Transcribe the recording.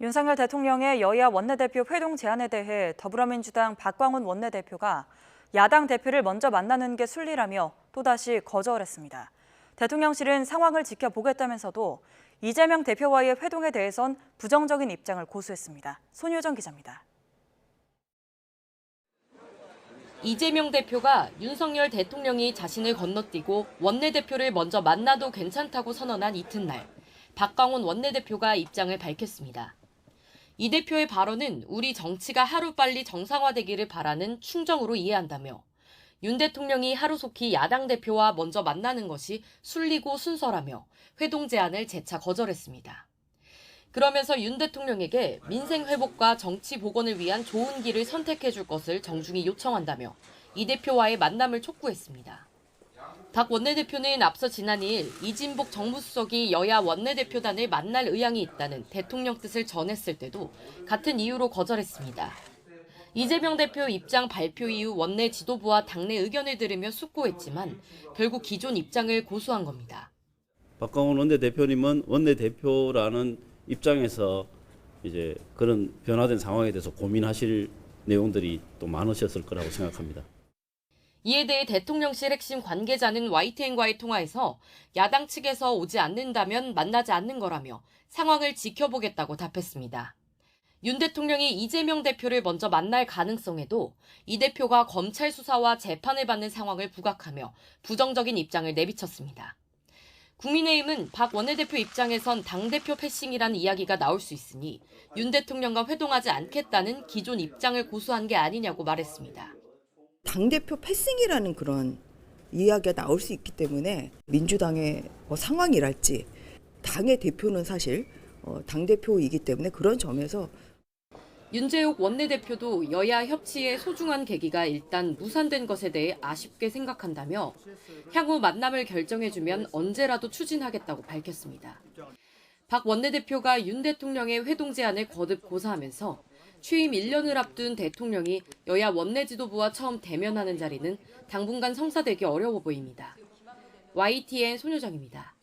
윤석열 대통령의 여야 원내대표 회동 제안에 대해 더불어민주당 박광훈 원내대표가 야당 대표를 먼저 만나는 게 순리라며 또다시 거절했습니다. 대통령실은 상황을 지켜보겠다면서도 이재명 대표와의 회동에 대해선 부정적인 입장을 고수했습니다. 손효정 기자입니다. 이재명 대표가 윤석열 대통령이 자신을 건너뛰고 원내대표를 먼저 만나도 괜찮다고 선언한 이튿날, 박광훈 원내대표가 입장을 밝혔습니다. 이 대표의 발언은 우리 정치가 하루빨리 정상화되기를 바라는 충정으로 이해한다며 윤 대통령이 하루속히 야당 대표와 먼저 만나는 것이 순리고 순서라며 회동 제안을 재차 거절했습니다. 그러면서 윤 대통령에게 민생 회복과 정치 복원을 위한 좋은 길을 선택해 줄 것을 정중히 요청한다며 이 대표와의 만남을 촉구했습니다. 박 원내대표는 앞서 지난 2일 이진복 정무수석이 여야 원내대표단을 만날 의향이 있다는 대통령 뜻을 전했을 때도 같은 이유로 거절했습니다. 이재명 대표 입장 발표 이후 원내 지도부와 당내 의견을 들으며 숙고했지만 결국 기존 입장을 고수한 겁니다. 박광훈 원내대표님은 원내대표라는 입장에서 이제 그런 변화된 상황에 대해서 고민하실 내용들이 또 많으셨을 거라고 생각합니다. 이에 대해 대통령실 핵심 관계자는 YTN과의 통화에서 야당 측에서 오지 않는다면 만나지 않는 거라며 상황을 지켜보겠다고 답했습니다. 윤 대통령이 이재명 대표를 먼저 만날 가능성에도 이 대표가 검찰 수사와 재판을 받는 상황을 부각하며 부정적인 입장을 내비쳤습니다. 국민의힘은 박 원내대표 입장에선 당대표 패싱이라는 이야기가 나올 수 있으니 윤 대통령과 회동하지 않겠다는 기존 입장을 고수한 게 아니냐고 말했습니다. 당대표 패싱이라는 그런 이야기가 나올 수 있기 때문에 민주당의 상황이랄지 당의 대표는 사실 당대표이기 때문에 그런 점에서 윤재욱 원내대표도 여야 협치의 소중한 계기가 일단 무산된 것에 대해 아쉽게 생각한다며 향후 만남을 결정해주면 언제라도 추진하겠다고 밝혔습니다. 박 원내대표가 윤 대통령의 회동 제안을 거듭 고사하면서 취임 1년을 앞둔 대통령이 여야 원내 지도부와 처음 대면하는 자리는 당분간 성사되기 어려워 보입니다. YTN 손효정입니다.